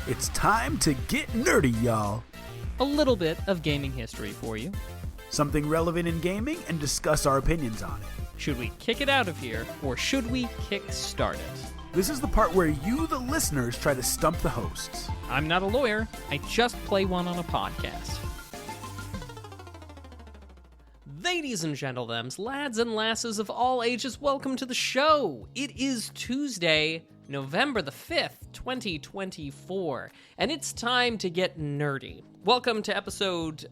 It's time to get nerdy, y'all. A little bit of gaming history for you. Something relevant in gaming and discuss our opinions on it. Should we kick it out of here, or should we kick-start it? This is the part where you, the listeners, try to stump the hosts. I'm not a lawyer. I just play one on a podcast. Ladies and gentlemen, lads and lasses of all ages, welcome to the show. It is Tuesday, November the 5th, 2024, and it's time to get nerdy. Welcome to episode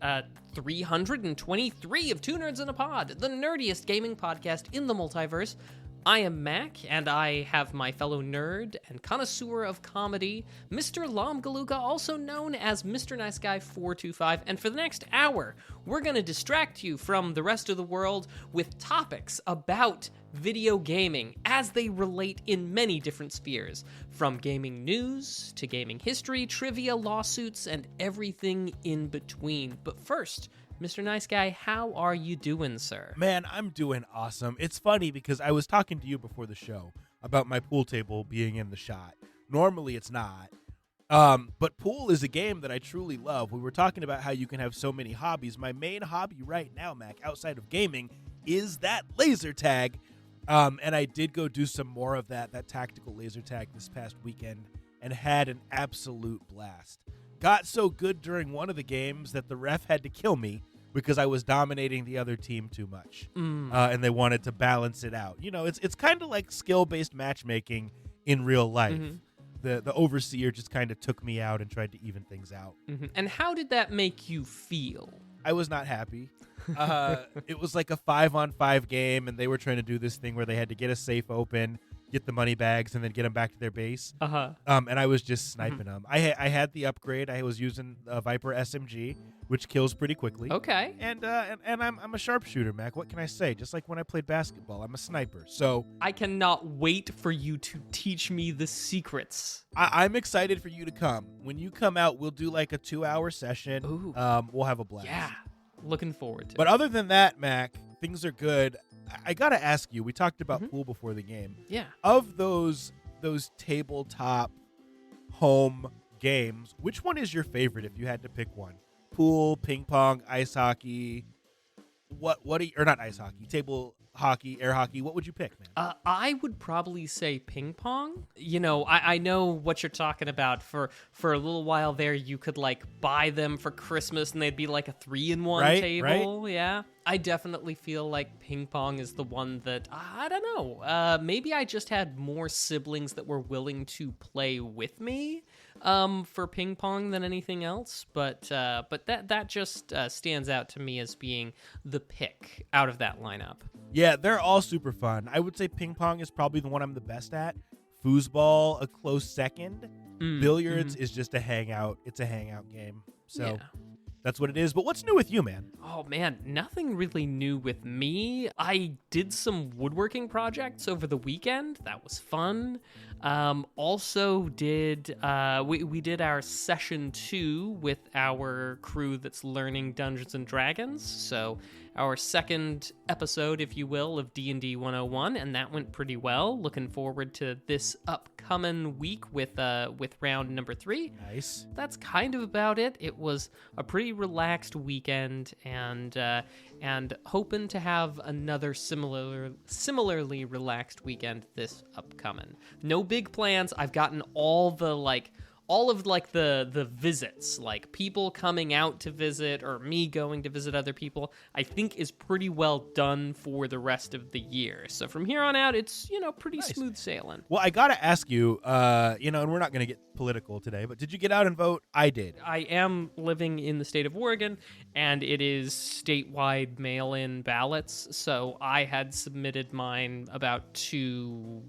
323 of Two Nerds in a Pod, the nerdiest gaming podcast in the multiverse. I am Mac, and I have my fellow nerd and connoisseur of comedy, Mr. Lam Galuga, also known as Mr. Nice Guy 425, and for the next hour, we're going to distract you from the rest of the world with topics about video gaming as they relate in many different spheres, from gaming news to gaming history, trivia, lawsuits, and everything in between. But first, Mr. Nice Guy, how are you doing, sir? Man, I'm doing awesome. It's funny because I was talking to you before the show about my pool table being in the shot. Normally it's not. But pool is a game that I truly love. We were talking about how you can have so many hobbies. My main hobby right now, Mac, outside of gaming, is that laser tag. And I did go do some more of that tactical laser tag this past weekend and had an absolute blast. Got so good during one of the games that the ref had to kill me because I was dominating the other team too much. And they wanted to balance it out. You know, it's kind of like skill-based matchmaking in real life. Mm-hmm. The overseer just kind of took me out and tried to even things out. Mm-hmm. And how did that make you feel? I was not happy. It was like a 5-on-5 game, and they were trying to do this thing where they had to get a safe open, get the money bags, and then get them back to their base. And I was just sniping them. I had the upgrade. I was using a Viper SMG, which kills pretty quickly. Okay. And I'm a sharpshooter, Mac. What can I say? Just like when I played basketball, I'm a sniper. So I cannot wait for you to teach me the secrets. I'm excited for you to come. When you come out, we'll do like a 2-hour session. Ooh. We'll have a blast. Yeah. Looking forward to But it. other than that, Mac, things are good. I gotta ask you. We talked about pool before the game. Yeah. Of those tabletop home games, which one is your favorite if you had to pick one? Pool, ping pong, ice hockey. Or not ice hockey, table hockey, air hockey. What would you pick, man? I would probably say ping pong. You know, I know what you're talking about. For a little while there, you could like buy them for Christmas and they'd be like a 3-in-1 Right, table. Right? Yeah. I definitely feel like ping pong is the one that, I don't know, maybe I just had more siblings that were willing to play with me for ping pong than anything else. But that just stands out to me as being the pick out of that lineup. Yeah, they're all super fun. I would say ping pong is probably the one I'm the best at. Foosball, a close second. Billiards is just a hangout. It's a hangout game. So Yeah. that's what it is. But what's new with you, man? Oh man, nothing really new with me. I did some woodworking projects over the weekend. That was fun. Also did we did our session 2 with our crew that's learning Dungeons and Dragons. So our second episode, if you will, of D&D 101, and that went pretty well. Looking forward to this upcoming week with round number 3. Nice. That's kind of about it. It was a pretty relaxed weekend, and hoping to have another similarly relaxed weekend this upcoming. No big plans. I've gotten all of the visits, like people coming out to visit or me going to visit other people, I think is pretty well done for the rest of the year. So from here on out, it's, pretty Nice, smooth man. sailing. Well, I got to ask you, and we're not going to get political today, but did you get out and vote? I did. I am living in the state of Oregon, and it is statewide mail-in ballots, so I had submitted mine about 3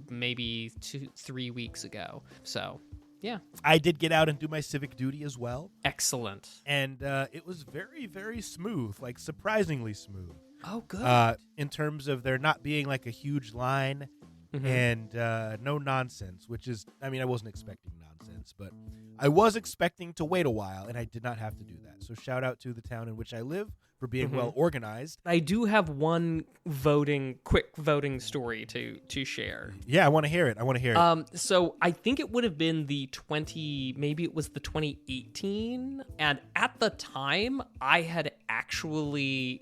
weeks ago. So, yeah. I did get out and do my civic duty as well. Excellent. And it was very, very smooth, like surprisingly smooth. Oh, good. In terms of there not being like a huge line and no nonsense, which is, I wasn't expecting nonsense, but I was expecting to wait a while, and I did not have to do that. So shout out to the town in which I live for being well organized. I do have one quick voting story to share. Yeah, I want to hear it. So I think it would have been maybe it was the 2018, and at the time I had actually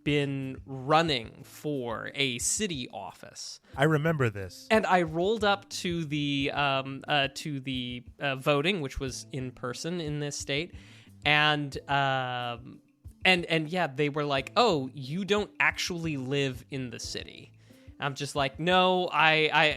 been running for a city office. I remember this. And I rolled up to the voting, which was in person in this state, and yeah, they were like, "Oh, you don't actually live in the city." I'm just like, "No, I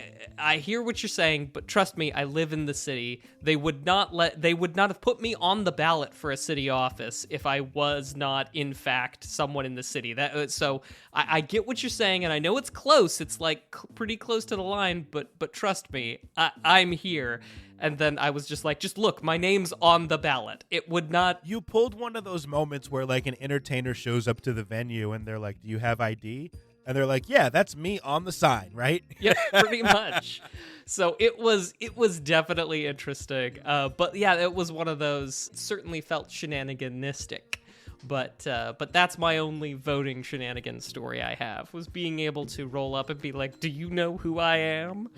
hear what you're saying, but trust me, I live in the city. They would not have put me on the ballot for a city office if I was not in fact someone in the city." So I get what you're saying, and I know it's close. It's like pretty close to the line, but trust me, I'm here. And then I was just like, just look, my name's on the ballot. It would not. You pulled one of those moments where like an entertainer shows up to the venue and they're like, "Do you have ID?" And they're like, "Yeah, that's me on the sign, right?" Yeah, pretty much. So it was definitely interesting. But yeah, it was one of those, certainly felt shenaniganistic. But that's my only voting shenanigan story I have, was being able to roll up and be like, "Do you know who I am?"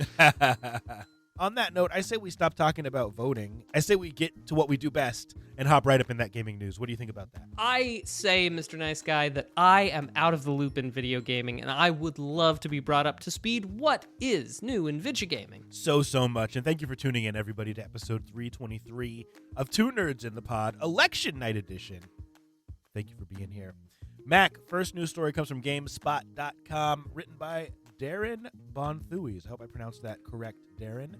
On that note, I say we stop talking about voting. I say we get to what we do best and hop right up in that gaming news. What do you think about that? I say, Mr. Nice Guy, that I am out of the loop in video gaming, and I would love to be brought up to speed. What is new in video gaming? So much. And thank you for tuning in, everybody, to episode 323 of Two Nerds in the Pod, Election Night Edition. Thank you for being here. Mac, first news story comes from GameSpot.com, written by Darren Bonthuys. I hope I pronounced that correct, Darren.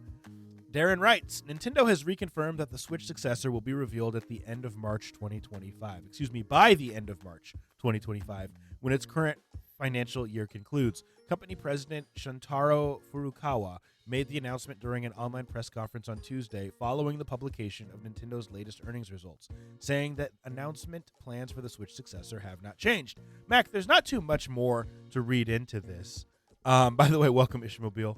Darren writes, Nintendo has reconfirmed that the Switch successor will be revealed at the end of March 2025. By the end of March 2025, when its current financial year concludes. Company president Shuntaro Furukawa made the announcement during an online press conference on Tuesday following the publication of Nintendo's latest earnings results, saying that announcement plans for the Switch successor have not changed. Mac, there's not too much more to read into this. By the way, welcome, Ishmobile.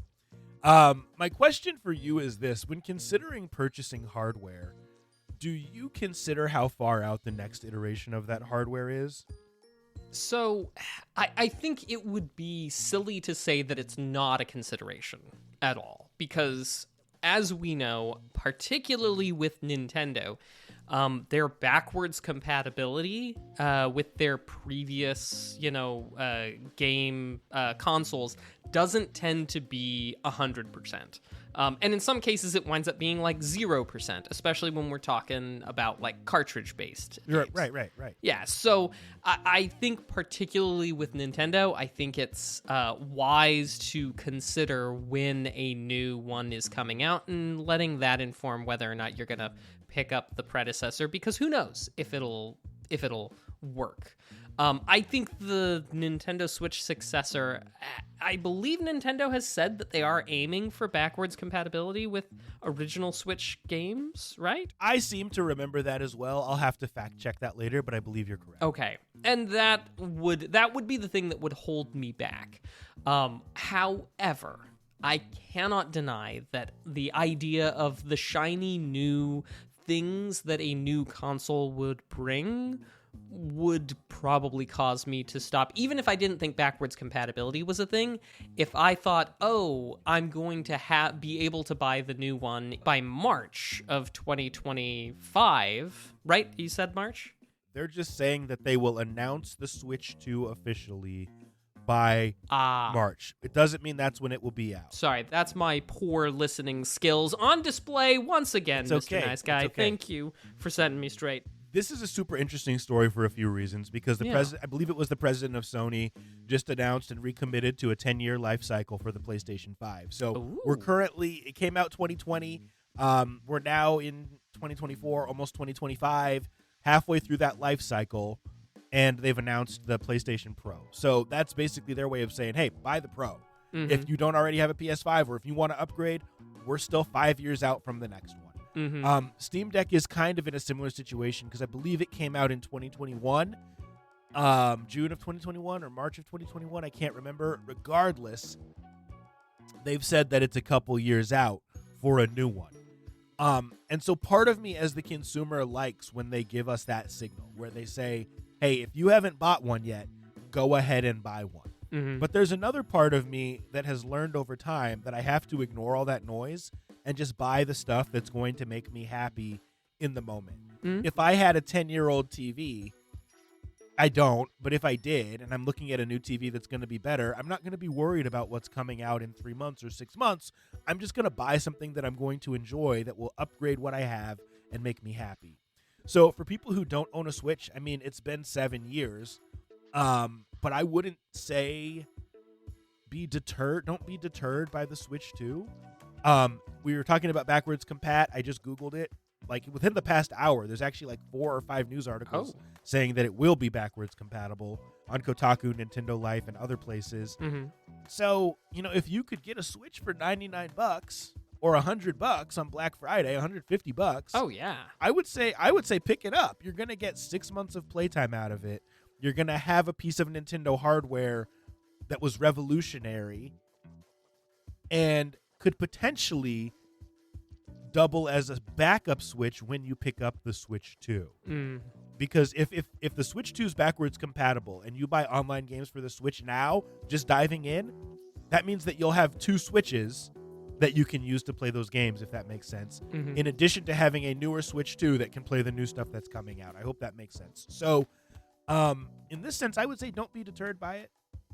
My question for you is this. When considering purchasing hardware, do you consider how far out the next iteration of that hardware is? So, I think it would be silly to say that it's not a consideration at all, because as we know, particularly with Nintendo, their backwards compatibility with their previous, game consoles doesn't tend to be 100%. And in some cases, it winds up being like 0%, especially when we're talking about like cartridge-based games. Right. Yeah, so I think particularly with Nintendo, I think it's wise to consider when a new one is coming out and letting that inform whether or not you're going to pick up the predecessor, because who knows if it'll work. I think the Nintendo Switch successor, I believe Nintendo has said that they are aiming for backwards compatibility with original Switch games, right? I seem to remember that as well. I'll have to fact check that later, but I believe you're correct. Okay. And that would be the thing that would hold me back. However, I cannot deny that the idea of the shiny new things that a new console would bring would probably cause me to stop. Even if I didn't think backwards compatibility was a thing, if I thought, I'm going to be able to buy the new one by March of 2025, right? You said March? They're just saying that they will announce the Switch 2 officially by March. It doesn't mean that's when it will be out. Sorry, that's my poor listening skills on display once again, Mr. Nice Guy. It's okay. Thank you for setting me straight. This is a super interesting story for a few reasons, because the president, I believe it was the president of Sony, just announced and recommitted to a 10-year life cycle for the PlayStation 5. So we're currently, it came out 2020. We're now in 2024, almost 2025, halfway through that life cycle, and they've announced the PlayStation Pro. So that's basically their way of saying, hey, buy the Pro. Mm-hmm. If you don't already have a PS5 or if you want to upgrade, we're still 5 years out from the next one. Mm-hmm. Steam Deck is kind of in a similar situation because I believe it came out in 2021, June of 2021 or March of 2021. I can't remember. Regardless, they've said that it's a couple years out for a new one. And so part of me as the consumer likes when they give us that signal where they say, hey, if you haven't bought one yet, go ahead and buy one. Mhm. But there's another part of me that has learned over time that I have to ignore all that noise and just buy the stuff that's going to make me happy in the moment. If I had a 10-year-old TV, I don't, but if I did, and I'm looking at a new TV that's going to be better, I'm not going to be worried about what's coming out in 3 months or 6 months. I'm just going to buy something that I'm going to enjoy that will upgrade what I have and make me happy. So for people who don't own a Switch, I mean, it's been 7 years, but I wouldn't say don't be deterred by the Switch 2. We were talking about backwards compat. I just Googled it. Like within the past hour, there's actually like 4 or 5 news articles saying that it will be backwards compatible on Kotaku, Nintendo Life, and other places. So, if you could get a Switch for $99 or $100 on Black Friday, $150. Oh yeah. I would say pick it up. You're going to get 6 months of playtime out of it. You're going to have a piece of Nintendo hardware that was revolutionary and could potentially double as a backup Switch when you pick up the Switch 2. Because if the Switch 2 is backwards compatible and you buy online games for the Switch now, just diving in, that means that you'll have 2 Switches that you can use to play those games, if that makes sense. In addition to having a newer Switch 2 that can play the new stuff that's coming out. I hope that makes sense. So, in this sense, I would say don't be deterred by it.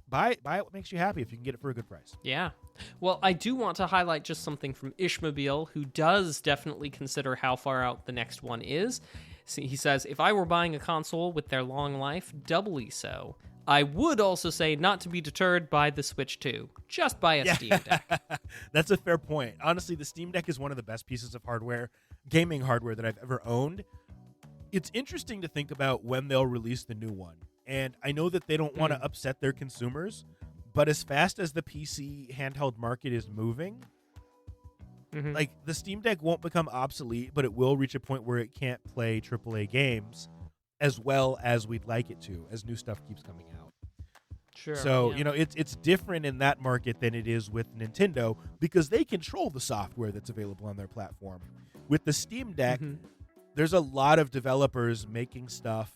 Buy it what makes you happy if you can get it for a good price. Yeah. Well, I do want to highlight just something from Ishmobile, who does definitely consider how far out the next one is. See, he says, if I were buying a console with their long life, doubly so. I would also say not to be deterred by the Switch 2. Just buy a Steam Deck. That's a fair point. Honestly, the Steam Deck is one of the best pieces of hardware, gaming hardware, that I've ever owned. It's interesting to think about when they'll release the new one. And I know that they don't want to upset their consumers, but as fast as the PC handheld market is moving, like the Steam Deck won't become obsolete, but it will reach a point where it can't play AAA games as well as we'd like it to, as new stuff keeps coming out. Sure. So, it's different in that market than it is with Nintendo because they control the software that's available on their platform. With the Steam Deck, there's a lot of developers making stuff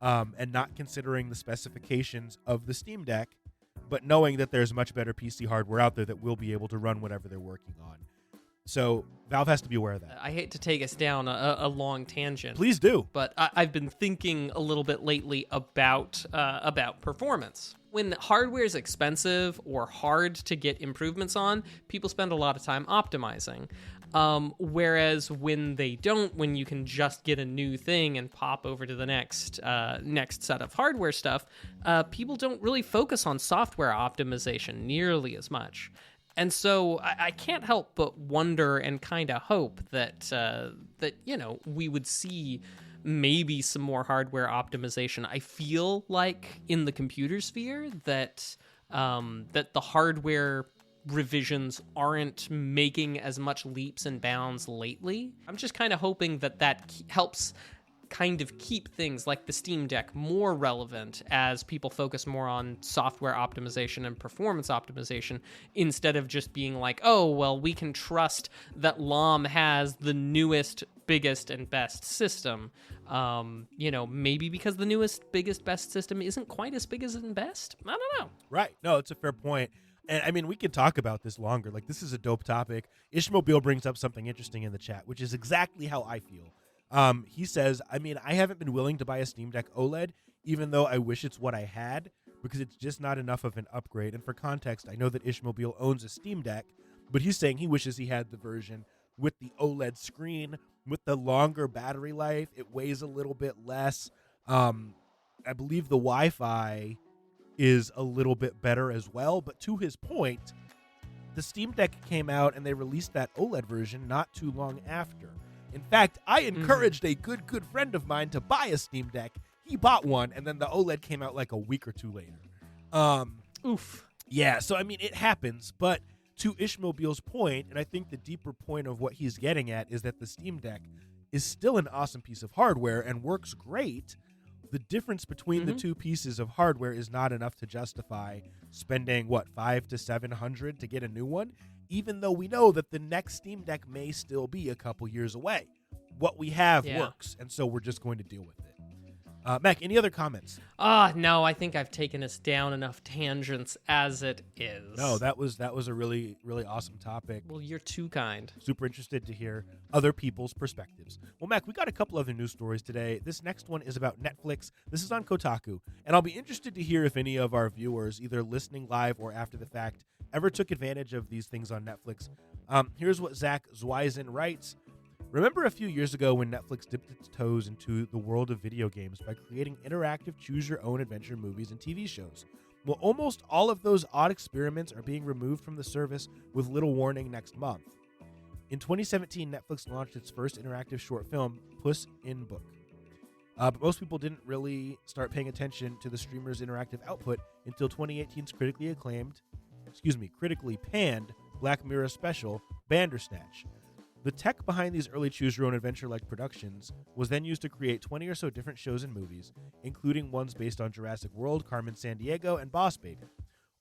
and not considering the specifications of the Steam Deck, but knowing that there's much better PC hardware out there that will be able to run whatever they're working on. So Valve has to be aware of that. I hate to take us down a long tangent. Please do. But I've been thinking a little bit lately about performance. When hardware is expensive or hard to get improvements on, people spend a lot of time optimizing. Whereas when they don't, when you can just get a new thing and pop over to the next set of hardware stuff, people don't really focus on software optimization nearly as much. And so I can't help but wonder and kind of hope that we would see maybe some more hardware optimization. I feel like in the computer sphere that the hardware revisions aren't making as much leaps and bounds lately. I'm just kind of hoping that helps kind of keep things like the Steam Deck more relevant as people focus more on software optimization and performance optimization instead of just being like, oh, well, we can trust that LOM has the newest, biggest, and best system. Maybe because the newest, biggest, best system isn't quite as big as and best. I don't know. Right. No, it's a fair point. And I mean, we could talk about this longer. Like, this is a dope topic. Ishmobile brings up something interesting in the chat, which is exactly how I feel. He says, I mean, I haven't been willing to buy a Steam Deck OLED, even though I wish it's what I had, because it's just not enough of an upgrade. And for context, I know that Ishmobile owns a Steam Deck, but he's saying he wishes he had the version with the OLED screen, with the longer battery life. It weighs a little bit less. I believe the Wi-Fi is a little bit better as well. But to his point, the Steam Deck came out and they released that OLED version not too long after. In fact, I encouraged a good friend of mine to buy a Steam Deck. He bought one, and then the OLED came out like a week or two later. Oof. Yeah, so I mean, it happens. But to Ishmobile's point, and I think the deeper point of what he's getting at is that the Steam Deck is still an awesome piece of hardware and works great. The difference between the two pieces of hardware is not enough to justify spending, $500 to $700 to get a new one, even though we know that the next Steam Deck may still be a couple years away. What we have works, and so we're just going to deal with it. Mac, any other comments? No, I think I've taken us down enough tangents as it is. No, that was a really, really awesome topic. Well, you're too kind. Super interested to hear other people's perspectives. Well, Mac, we got a couple other news stories today. This next one is about Netflix. This is on Kotaku, and I'll be interested to hear if any of our viewers, either listening live or after the fact, ever took advantage of these things on Netflix. Here's what Zach Zweisen writes. Remember a few years ago when Netflix dipped its toes into the world of video games by creating interactive choose-your-own-adventure movies and TV shows? Well, almost all of those odd experiments are being removed from the service with little warning next month. In 2017, Netflix launched its first interactive short film, Puss in Book. But most people didn't really start paying attention to the streamer's interactive output until 2018's critically panned Black Mirror special, Bandersnatch. The tech behind these early choose-your-own-adventure-like productions was then used to create 20 or so different shows and movies, including ones based on Jurassic World, Carmen Sandiego, and Boss Baby.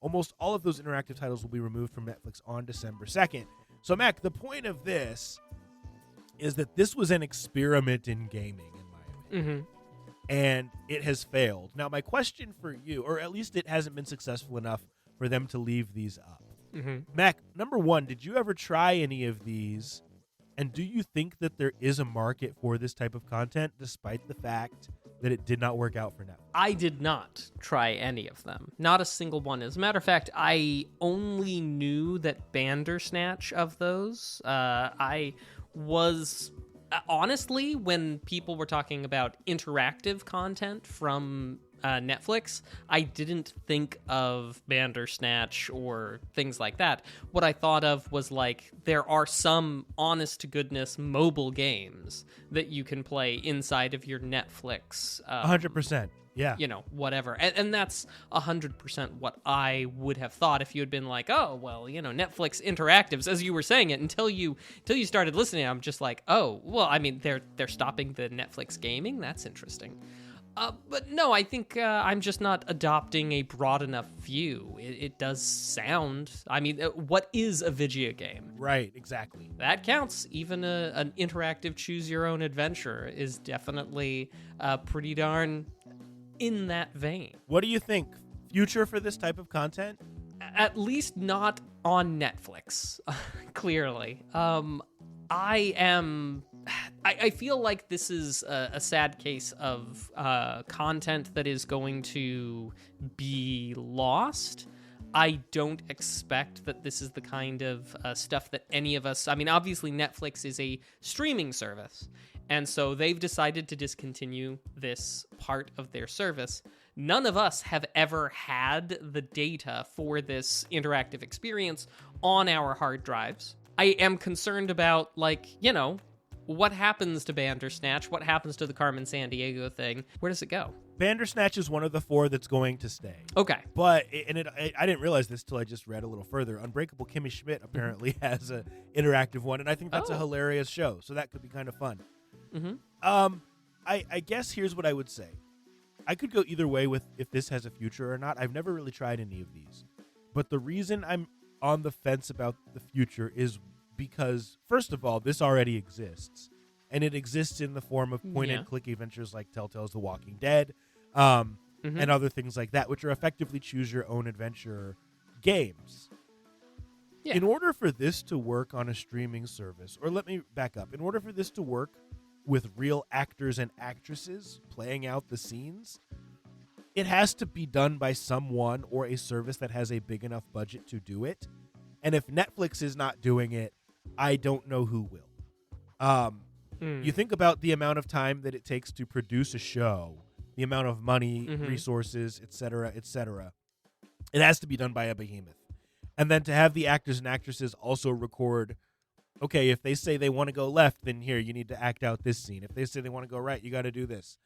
Almost all of those interactive titles will be removed from Netflix on December 2nd. So, Mac, the point of this is that this was an experiment in gaming, in my opinion. And it has failed. Now, my question for you, or at least it hasn't been successful enough for them to leave these up. Mac, number one, did you ever try any of these? And do you think that there is a market for this type of content, despite the fact that it did not work out for Netflix? I did not try any of them. Not a single one. As a matter of fact, I only knew that Bandersnatch of those. I was... honestly, when people were talking about interactive content from Netflix, I didn't think of Bandersnatch or things like that. What I thought of was like there are some honest-to-goodness mobile games that you can play inside of your Netflix. 100%. Yeah. You know, whatever. And that's 100% what I would have thought if you had been like, oh, well, you know, Netflix interactives, as you were saying it, until you started listening. I'm just like, oh, well, I mean, they're stopping the Netflix gaming. That's interesting. But no, I think I'm just not adopting a broad enough view. It does sound... I mean, what is a video game? Right, exactly. That counts. Even an interactive choose-your-own-adventure is definitely pretty darn in that vein. What do you think? Future for this type of content? At least not on Netflix, clearly. I feel like this is a sad case of content that is going to be lost. I don't expect that this is the kind of stuff that any of us... I mean, obviously, Netflix is a streaming service, and so they've decided to discontinue this part of their service. None of us have ever had the data for this interactive experience on our hard drives. I am concerned about, like, you know, what happens to Bandersnatch? What happens to the Carmen Sandiego thing? Where does it go? Bandersnatch is one of the 4 that's going to stay. Okay. But, I didn't realize this till I just read a little further. Unbreakable Kimmy Schmidt apparently has an interactive one, and I think that's a hilarious show, so that could be kind of fun. I guess here's what I would say. I could go either way with if this has a future or not. I've never really tried any of these. But the reason I'm on the fence about the future is because, first of all, this already exists. And it exists in the form of point-and-click adventures like Telltale's The Walking Dead and other things like that, which are effectively choose-your-own-adventure games. Yeah. In order for this to work on a streaming service, or let me back up, in order for this to work with real actors and actresses playing out the scenes, it has to be done by someone or a service that has a big enough budget to do it. And if Netflix is not doing it, I don't know who will. You think about the amount of time that it takes to produce a show, the amount of money, resources, et cetera, et cetera. It has to be done by a behemoth. And then to have the actors and actresses also record, okay, if they say they want to go left, then here, you need to act out this scene. If they say they want to go right, you got to do this.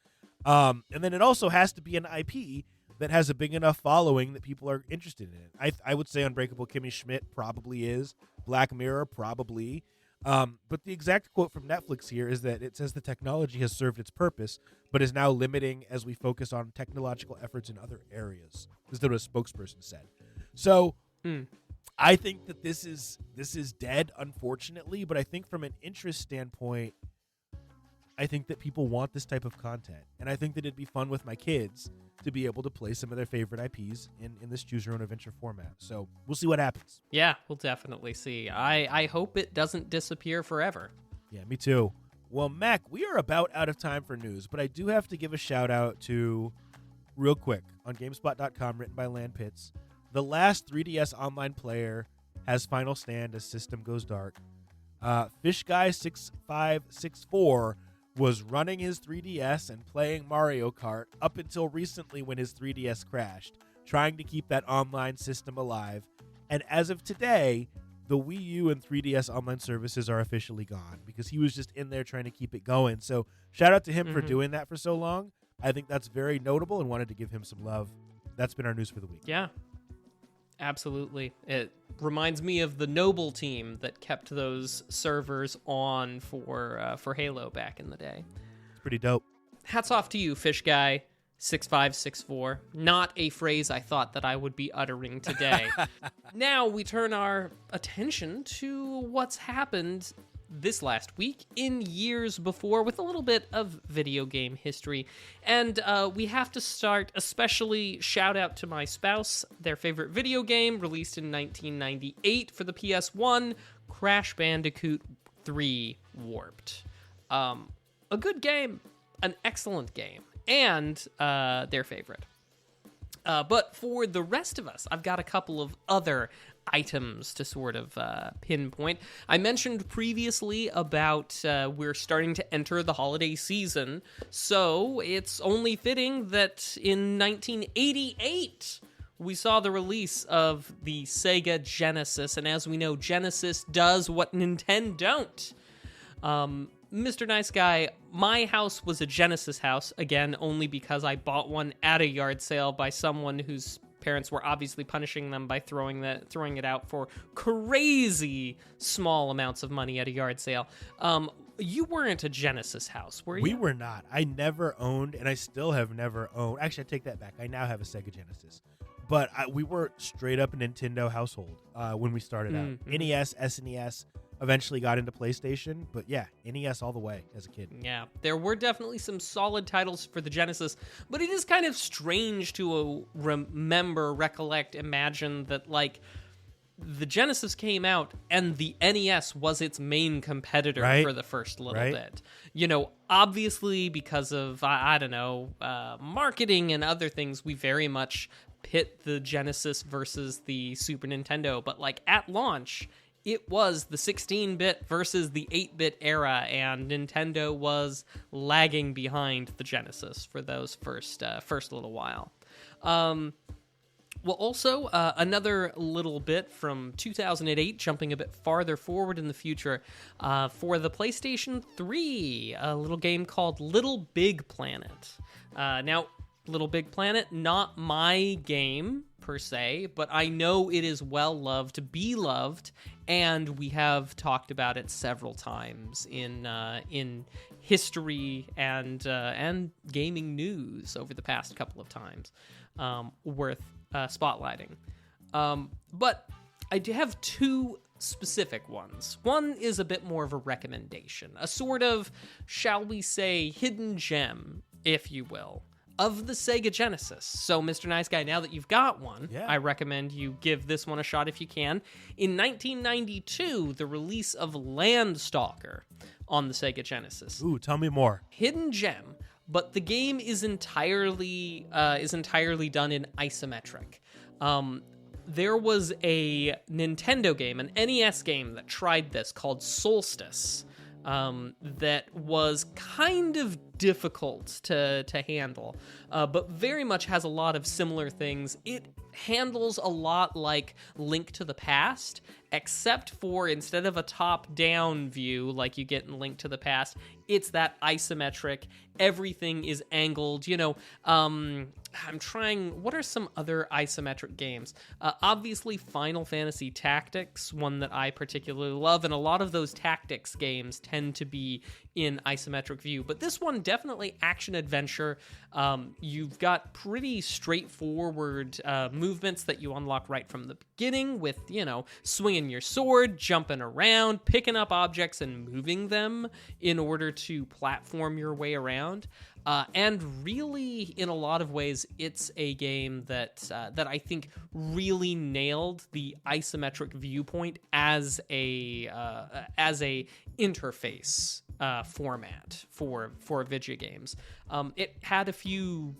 And then it also has to be an IP that has a big enough following that people are interested in it. I would say Unbreakable Kimmy Schmidt probably is. Black Mirror, probably. But the exact quote from Netflix here is that it says the technology has served its purpose, but is now limiting as we focus on technological efforts in other areas. This is what a spokesperson said. So I think that this is dead, unfortunately, but I think from an interest standpoint, I think that people want this type of content, and I think that it'd be fun with my kids to be able to play some of their favorite IPs in this choose your own adventure format. So we'll see what happens. Yeah, we'll definitely see. I hope it doesn't disappear forever. Yeah, me too. Well, Mac, we are about out of time for news, but I do have to give a shout out to, real quick, on GameSpot.com, written by Land Pitts, the last 3DS online player has final stand as system goes dark. FishGuy6564 was running his 3DS and playing Mario Kart up until recently when his 3DS crashed, trying to keep that online system alive. And as of today, the Wii U and 3DS online services are officially gone because he was just in there trying to keep it going. So shout out to him for doing that for so long. I think that's very notable and wanted to give him some love. That's been our news for the week. Yeah, absolutely. It reminds me of the Noble team that kept those servers on for Halo back in the day. It's pretty dope. Hats off to you, Fish Guy 6564. Not a phrase I thought that I would be uttering today. Now we turn our attention to what's happened this last week in years before with a little bit of video game history. And we have to start, especially shout out to my spouse, their favorite video game released in 1998 for the PS1, Crash Bandicoot 3 Warped. A good game, an excellent game, and their favorite. But for the rest of us, I've got a couple of other items to sort of pinpoint. I mentioned previously about we're starting to enter the holiday season, so it's only fitting that in 1988 we saw the release of the Sega Genesis, and as we know, Genesis does what Nintendo don't. Mr. Nice Guy, my house was a Genesis house, again, only because I bought one at a yard sale by someone whose parents were obviously punishing them by throwing it out for crazy small amounts of money at a yard sale. You weren't a Genesis house, were you? We were not. I never owned, and I still have never owned. Actually, I take that back. I now have a Sega Genesis. But we were straight up a Nintendo household when we started out. NES, SNES, eventually got into PlayStation. But yeah, NES all the way as a kid. Yeah, there were definitely some solid titles for the Genesis, but it is kind of strange to recollect, imagine that, like, the Genesis came out and the NES was its main competitor for the first little bit. You know, obviously because of, I don't know, marketing and other things, we very much pit the Genesis versus the Super Nintendo. But, like, at launch, it was the 16-bit versus the 8-bit era, and Nintendo was lagging behind the Genesis for those first little while. Well, also, another little bit from 2008, jumping a bit farther forward in the future, for the PlayStation 3, a little game called Little Big Planet. Now, Little Big Planet, not my game per se, but I know it is well loved, beloved, and we have talked about it several times in history and gaming news over the past couple of times, worth spotlighting. But I do have two specific ones. One is a bit more of a recommendation, a sort of, shall we say, hidden gem, if you will, of the Sega Genesis. So, Mr. Nice Guy, now that you've got one, I recommend you give this one a shot if you can. In 1992, the release of Landstalker on the Sega Genesis. Ooh, tell me more. Hidden gem, but the game is entirely done in isometric. There was a Nintendo game, an NES game that tried this called Solstice. That was kind of difficult to handle, but very much has a lot of similar things. It handles a lot like Link to the Past, except for instead of a top-down view like you get in Link to the Past, it's that isometric, everything is angled, you know. I'm trying, what are some other isometric games? Obviously Final Fantasy Tactics, one that I particularly love, and a lot of those tactics games tend to be in isometric view, but this one definitely action-adventure. You've got pretty straightforward movements that you unlock right from the beginning with, you know, swinging swinging your sword, jumping around, picking up objects and moving them in order to platform your way around. And really, in a lot of ways, it's a game that I think really nailed the isometric viewpoint as a interface format for video games. It had a few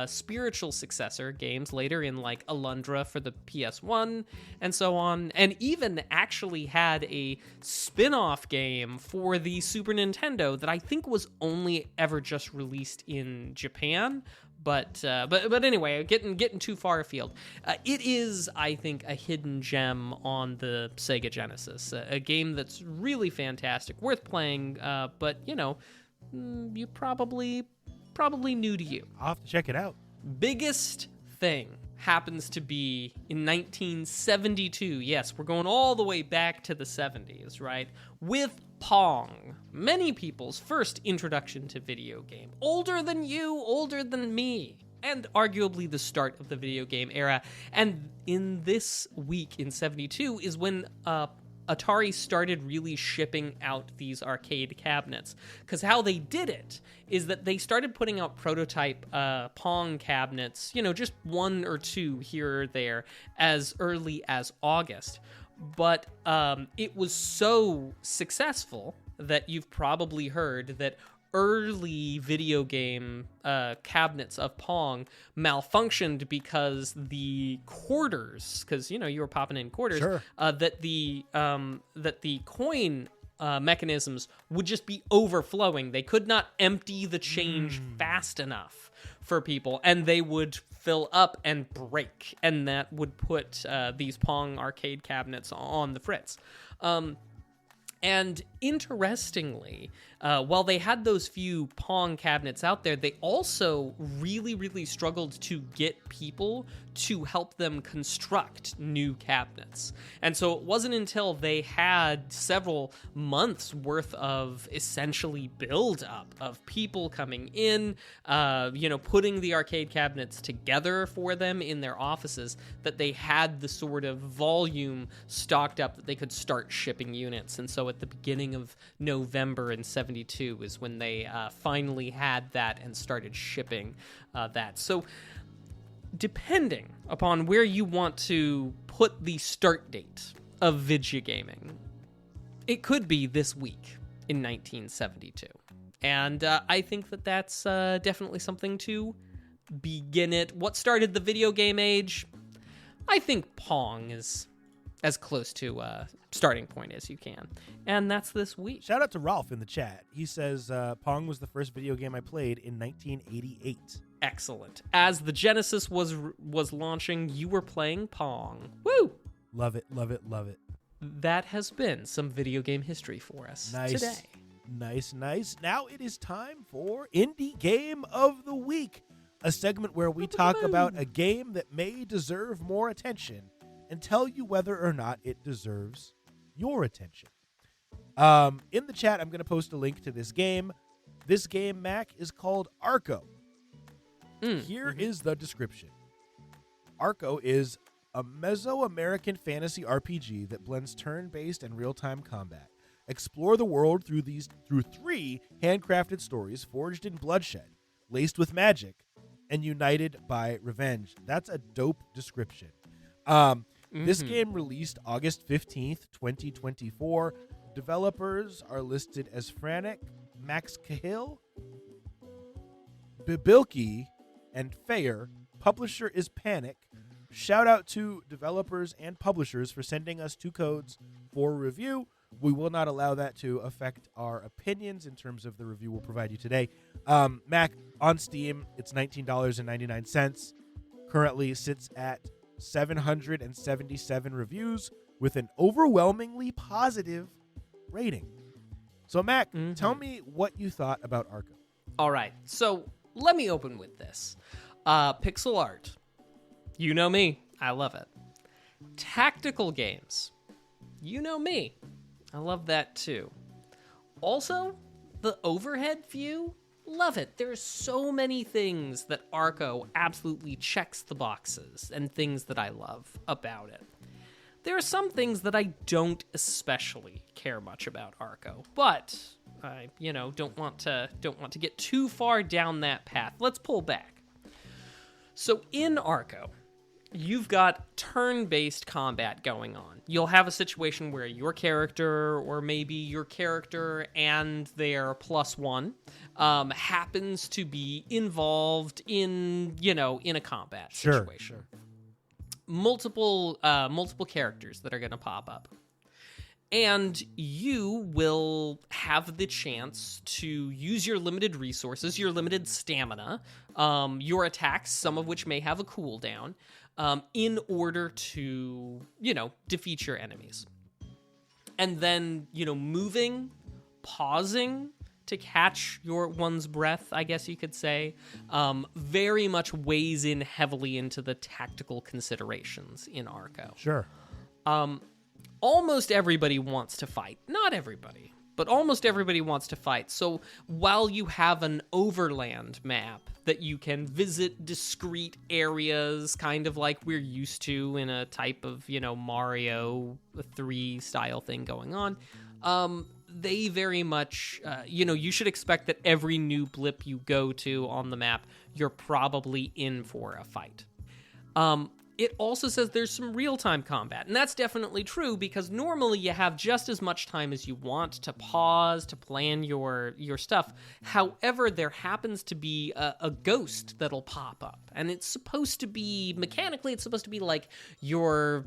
spiritual successor games later in like Alundra for the PS1 and so on, and even actually had a spin-off game for the Super Nintendo that I think was only ever just released in Japan. But anyway, getting too far afield. It is, I think, a hidden gem on the Sega Genesis, a game that's really fantastic, worth playing. But you probably new to you. I'll have to check it out. Biggest thing happens to be in 1972. Yes, we're going all the way back to the 70s, right? With Pong, many people's first introduction to video game. Older than you, older than me, and arguably the start of the video game era. And in this week in 72 is when Atari started really shipping out these arcade cabinets. Because how they did it is that they started putting out prototype Pong cabinets, just one or two here or there, as early as August. But it was so successful that you've probably heard that early video game cabinets of Pong malfunctioned because the quarters, because you were popping in quarters, Sure. that the coin mechanisms would just be overflowing. They could not empty the change fast enough for people, and they would fill up and break, and that would put these Pong arcade cabinets on the fritz. And interestingly, while they had those few Pong cabinets out there, they also really, really struggled to get people to help them construct new cabinets. And so it wasn't until they had several months worth of essentially build up of people coming in, putting the arcade cabinets together for them in their offices, that they had the sort of volume stocked up that they could start shipping units. And so at the beginning of November in 72 is when they finally had that and started shipping that. So depending upon where you want to put the start date of video gaming, it could be this week in 1972. And I think that that's definitely something to begin it. What started the video game age? I think Pong is as close to a starting point as you can. And that's this week. Shout out to Ralph in the chat. He says Pong was the first video game I played in 1988. Excellent. As the Genesis was launching, you were playing Pong. Woo! Love it, love it, love it. That has been some video game history for us today. Nice. Now it is time for Indie Game of the Week, a segment where we talk about a game that may deserve more attention and tell you whether or not it deserves your attention. In the chat, I'm going to post a link to this game. This game, Mac, is called Arco. Here is the description. Arco is a Mesoamerican fantasy RPG that blends turn-based and real-time combat. Explore the world through three handcrafted stories forged in bloodshed, laced with magic, and united by revenge. That's a dope description. This game released August 15th, 2024. Developers are listed as Frantic, Max Cahill, Bibilki, and Fayer. Publisher is Panic. Shout out to developers and publishers for sending us 2 codes for review. We will not allow that to affect our opinions in terms of the review we'll provide you today. Mac, on Steam, it's $19.99. Currently sits at 777 reviews with an overwhelmingly positive rating. So, Mac, tell me what you thought about Arco. All right, so let me open with this. Pixel art. You know me. I love it. Tactical games. You know me. I love that too. Also, the overhead view. Love it. There's so many things that Arco absolutely checks the boxes and things that I love about it. there are some things that I don't especially care much about Arco, but I, don't want to get too far down that path. Let's pull back. So in Arco, you've got turn-based combat going on. You'll have a situation where your character, or maybe your character and their +1, happens to be involved in, in a combat situation. Sure. Multiple characters that are going to pop up. And you will have the chance to use your limited resources, your limited stamina, your attacks, some of which may have a cooldown, in order to, defeat your enemies. And then, moving, pausing to catch one's breath, I guess you could say, very much weighs in heavily into the tactical considerations in Arco. Sure. Almost everybody wants to fight. Not everybody, but almost everybody wants to fight. So while you have an overland map that you can visit discrete areas, kind of like we're used to in a type of, Mario 3 style thing going on, they very much, you should expect that every new blip you go to on the map, you're probably in for a fight. It also says there's some real-time combat, and that's definitely true because normally you have just as much time as you want to pause, to plan your stuff. However, there happens to be a ghost that'll pop up, and it's supposed to be, mechanically, it's supposed to be like your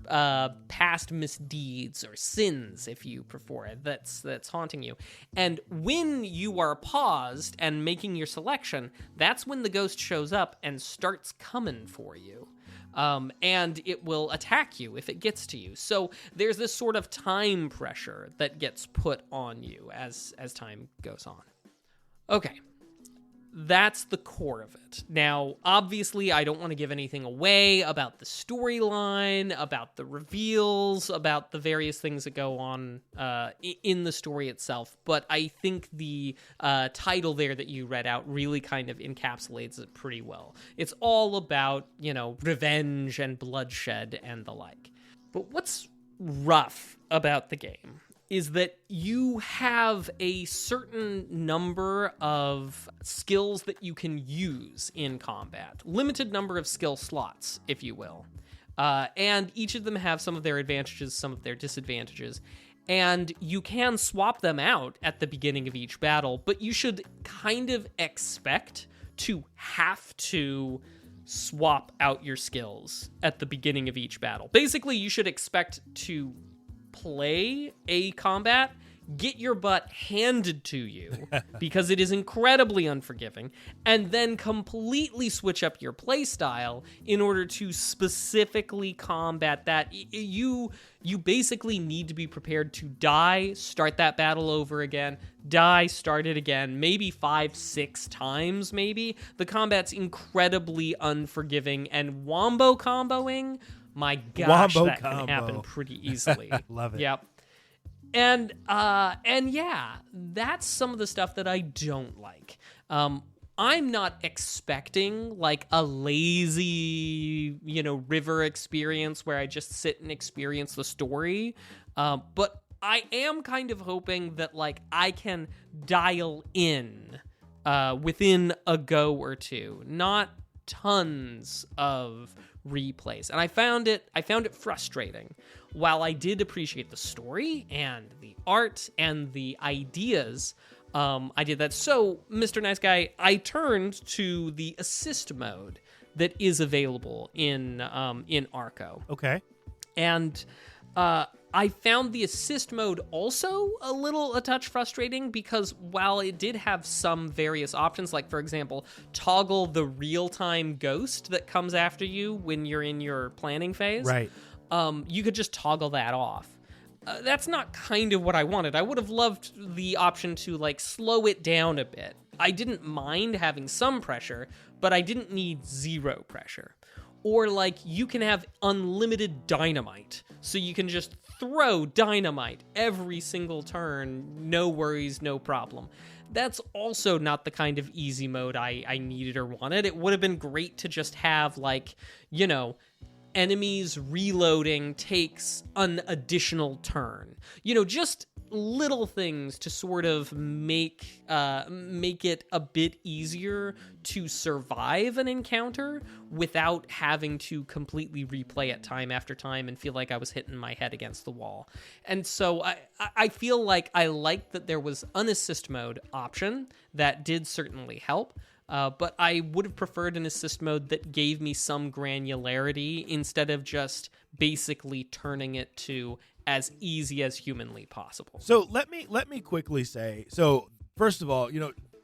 past misdeeds or sins, if you prefer it, that's haunting you. And when you are paused and making your selection, that's when the ghost shows up and starts coming for you. And it will attack you if it gets to you. So there's this sort of time pressure that gets put on you as time goes on. Okay, that's the core of it. Now, obviously, I don't want to give anything away about the storyline, about the reveals, about the various things that go on in the story itself, but I think the title there that you read out really kind of encapsulates it pretty well. It's all about, revenge and bloodshed and the like. But what's rough about the game is that you have a certain number of skills that you can use in combat. Limited number of skill slots, if you will. And each of them have some of their advantages, some of their disadvantages. And you can swap them out at the beginning of each battle, but you should kind of expect to have to swap out your skills at the beginning of each battle. Basically, you should expect to play a combat, get your butt handed to you because it is incredibly unforgiving, and then completely switch up your playstyle in order to specifically combat that. You basically need to be prepared to die, start that battle over again, die, start it again, maybe 5-6 times, maybe. The combat's incredibly unforgiving, and wombo comboing, my gosh, Wombo that combo can happen pretty easily. Love it. Yep. And yeah, that's some of the stuff that I don't like. I'm not expecting like a lazy, river experience where I just sit and experience the story. But I am kind of hoping that like I can dial in within a go or two, not tons of replays. And I found it frustrating. While I did appreciate the story and the art and the ideas, I did that. So, Mr. Nice Guy, I turned to the assist mode that is available in Arco. Okay. And I found the assist mode also a touch frustrating because while it did have some various options, like for example, toggle the real-time ghost that comes after you when you're in your planning phase. Right. You could just toggle that off. That's not kind of what I wanted. I would have loved the option to like slow it down a bit. I didn't mind having some pressure, but I didn't need zero pressure. Or like you can have unlimited dynamite, so you can just throw dynamite every single turn, no worries, no problem. That's also not the kind of easy mode I needed or wanted. It would have been great to just have like, enemies reloading takes an additional turn. Just little things to sort of make it a bit easier to survive an encounter without having to completely replay it time after time and feel like I was hitting my head against the wall. And so I feel like I liked that there was an assist mode option that did certainly help. But I would have preferred an assist mode that gave me some granularity instead of just basically turning it to as easy as humanly possible. So let me quickly say, so first of all,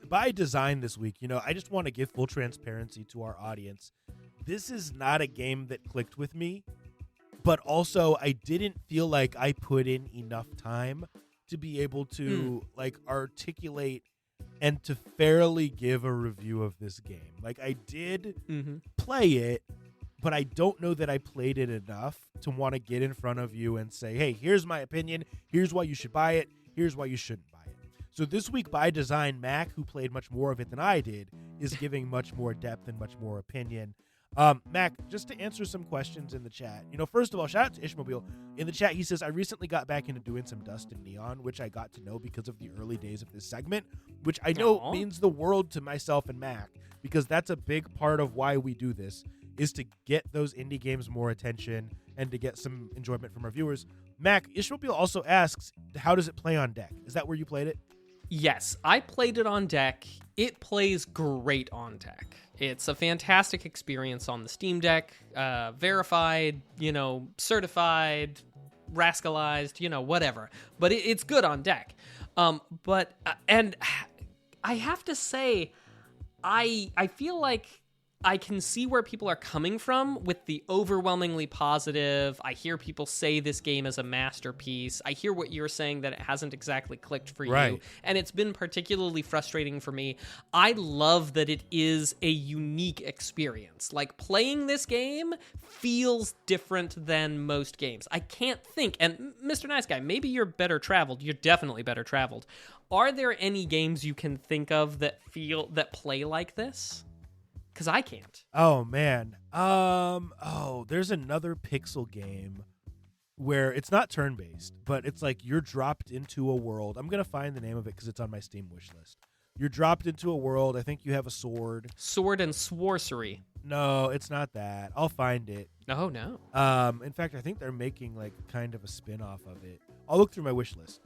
by design this week, I just want to give full transparency to our audience. This is not a game that clicked with me, but also I didn't feel like I put in enough time to be able to articulate and to fairly give a review of this game. Like, I did play it, but I don't know that I played it enough to want to get in front of you and say, hey, here's my opinion. Here's why you should buy it. Here's why you shouldn't buy it. So this week, by design, Mac, who played much more of it than I did, is giving much more depth and much more opinion. Mac, just to answer some questions in the chat. First of all, shout out to Ishmobile. In the chat, he says, I recently got back into doing some Dust and Neon, which I got to know because of the early days of this segment, which I know means the world to myself and Mac, because that's a big part of why we do this, is to get those indie games more attention and to get some enjoyment from our viewers. Mac, Ishmobile also asks, how does it play on deck? Is that where you played it? Yes, I played it on deck. It plays great on deck. It's a fantastic experience on the Steam Deck, verified, certified, rascalized, whatever. But it's good on deck. And I have to say, I feel like I can see where people are coming from with the overwhelmingly positive. I hear people say this game is a masterpiece. I hear what you're saying, that it hasn't exactly clicked for you. And it's been particularly frustrating for me. I love that it is a unique experience. Like, playing this game feels different than most games. I can't think, and Mr. Nice Guy, maybe you're better traveled. You're definitely better traveled. Are there any games you can think of that play like this? Because I can't. Oh, man. There's another pixel game where it's not turn-based, but it's like you're dropped into a world. I'm going to find the name of it because it's on my Steam wish list. You're dropped into a world. I think you have a sword. Sword and sorcery. No, it's not that. I'll find it. Oh, no. In fact, I think they're making kind of a spin-off of it. I'll look through my wish list.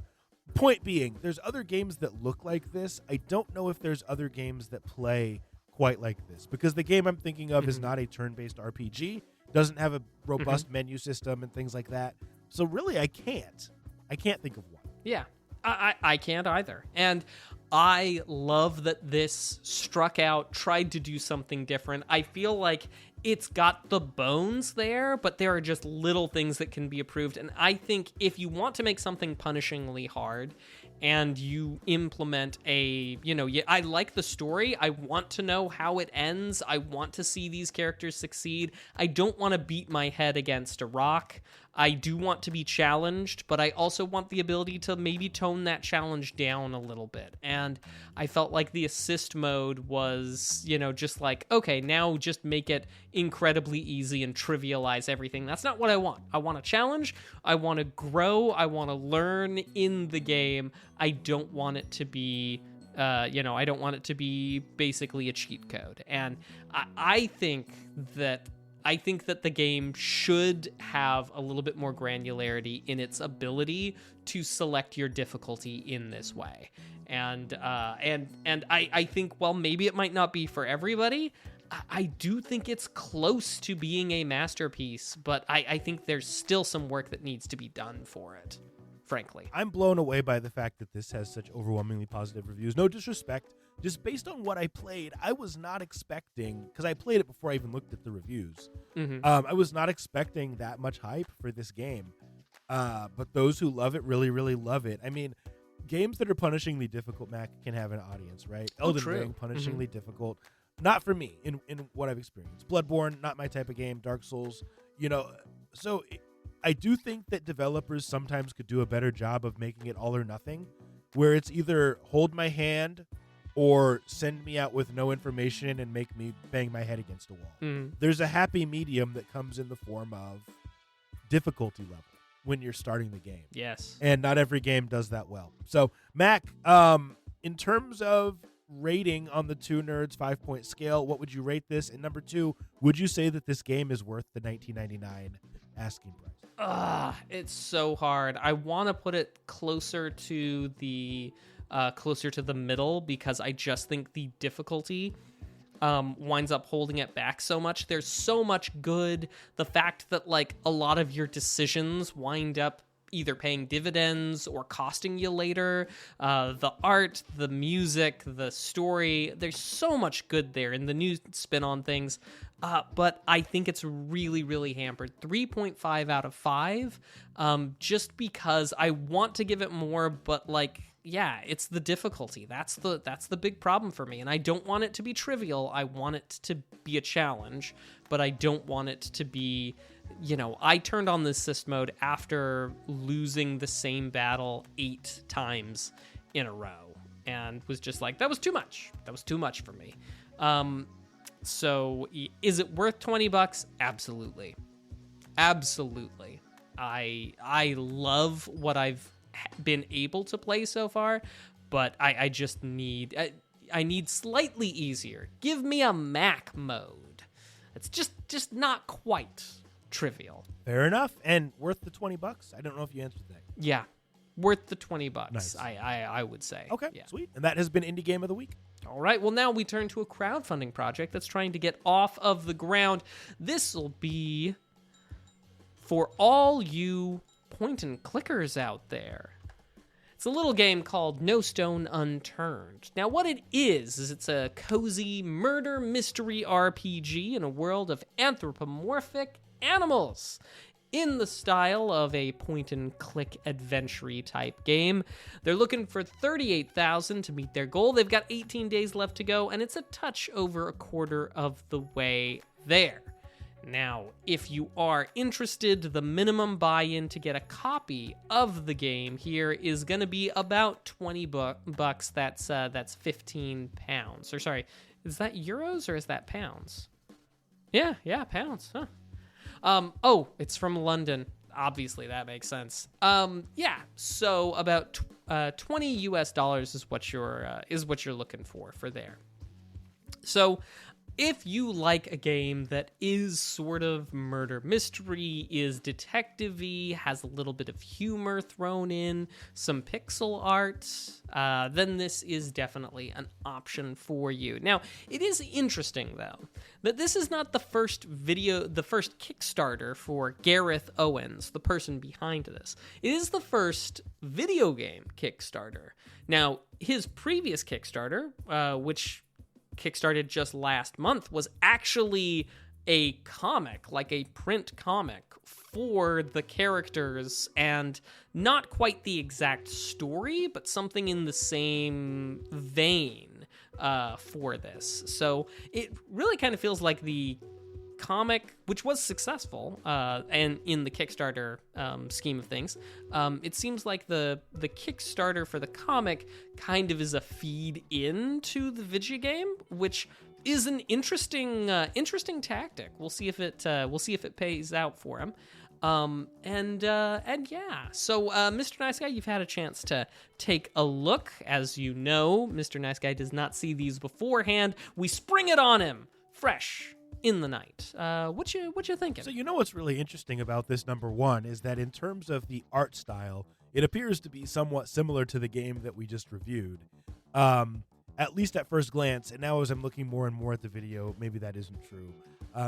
Point being, there's other games that look like this. I don't know if there's other games that play quite like this, because the game I'm thinking of is not a turn-based RPG, doesn't have a robust menu system and things like that. So really, I can't think of one. Yeah, I can't either. And I love that this struck out, tried to do something different. I feel like it's got the bones there, but there are just little things that can be improved. And I think if you want to make something punishingly hard, and you implement I like the story. I want to know how it ends. I want to see these characters succeed. I don't want to beat my head against a rock. I do want to be challenged, but I also want the ability to maybe tone that challenge down a little bit. And I felt like the assist mode was, just like, okay, now just make it incredibly easy and trivialize everything. That's not what I want. I want a challenge. I want to grow. I want to learn in the game. I don't want it to be I don't want it to be basically a cheat code. And I think that the game should have a little bit more granularity in its ability to select your difficulty in this way. And I think, while maybe it might not be for everybody, I do think it's close to being a masterpiece, but I think there's still some work that needs to be done for it, frankly. I'm blown away by the fact that this has such overwhelmingly positive reviews. No disrespect. Just based on what I played, I was not expecting, because I played it before I even looked at the reviews. I was not expecting that much hype for this game. But those who love it really, really love it. I mean, games that are punishingly difficult, Mac, can have an audience, right? Elden Ring, punishingly difficult. Not for me, in what I've experienced. Bloodborne, not my type of game. Dark Souls, So I do think that developers sometimes could do a better job of making it all or nothing, where it's either hold my hand or send me out with no information and make me bang my head against a wall. There's a happy medium that comes in the form of difficulty level when you're starting the game. Yes. And not every game does that well. So, Mac, in terms of rating on the Two Nerds 5-point scale, what would you rate this? And number 2, would you say that this game is worth the $19.99 asking price? It's so hard. I want to put it closer to the middle because I just think the difficulty winds up holding it back so much. There's so much good. The fact that like a lot of your decisions wind up either paying dividends or costing you later. The art, the music, the story, there's so much good there and the new spin on things. But I think it's really, really hampered. 3.5 out of 5, just because I want to give it more, but like, yeah, it's the difficulty. That's the big problem for me. And I don't want it to be trivial. I want it to be a challenge, but I don't want it to be, I turned on this assist mode after losing the same battle 8 times in a row and was just like, that was too much. That was too much for me. So is it worth $20? Absolutely. Absolutely. I love what I've been able to play so far, but I just need I need slightly easier. Give me a Mac mode. It's just not quite trivial. Fair enough, and worth the $20. I don't know if you answered that. Yeah, worth the $20. Nice. I would say. Okay, yeah. Sweet. And that has been Indie Game of the Week. All right, well, now we turn to a crowdfunding project that's trying to get off of the ground. This will be for all you point-and-clickers out there. It's a little game called No Stone Unturned. Now, what it is it's a cozy murder mystery RPG in a world of anthropomorphic animals, in the style of a point-and-click adventure type game. They're looking for $38,000 to meet their goal. They've got 18 days left to go, and it's a touch over a quarter of the way there. Now, if you are interested, the minimum buy-in to get a copy of the game here is going to be about $20. That's 15 pounds. Or sorry, is that euros or is that pounds? Yeah, pounds. Huh. Oh, it's from London. Obviously, that makes sense. Yeah. So about $20 US is what you're looking for there. So, if you like a game that is sort of murder mystery, is detective-y, has a little bit of humor thrown in, some pixel art, then this is definitely an option for you. Now, it is interesting, though, that this is not the first Kickstarter for Gareth Owens, the person behind this. It is the first video game Kickstarter. Now, his previous Kickstarter, which kickstarted just last month, was actually a comic, like a print comic for the characters, and not quite the exact story, but something in the same vein for this. So it really kind of feels like the comic, which was successful, and in the Kickstarter scheme of things, it seems like the Kickstarter for the comic kind of is a feed into the video game, which is an interesting tactic. We'll see if it pays out for him. And yeah. So, Mr. Nice Guy, you've had a chance to take a look. As you know, Mr. Nice Guy does not see these beforehand. We spring it on him fresh in the night. What you thinking? So what's really interesting about this, number one, is that in terms of the art style, it appears to be somewhat similar to the game that we just reviewed, at least at first glance. And now as I'm looking more and more at the video, maybe that isn't true.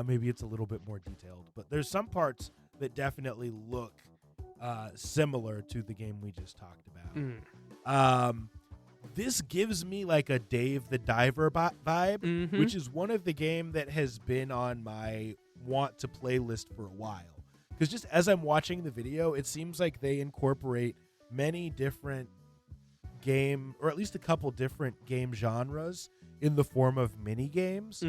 Maybe it's a little bit more detailed. But there's some parts that definitely look similar to the game we just talked about. This gives me like a Dave the Diver vibe, which is one of the game that has been on my want to play list for a while. Because just as I'm watching the video, it seems like they incorporate many different game, or at least a couple different game genres in the form of mini games,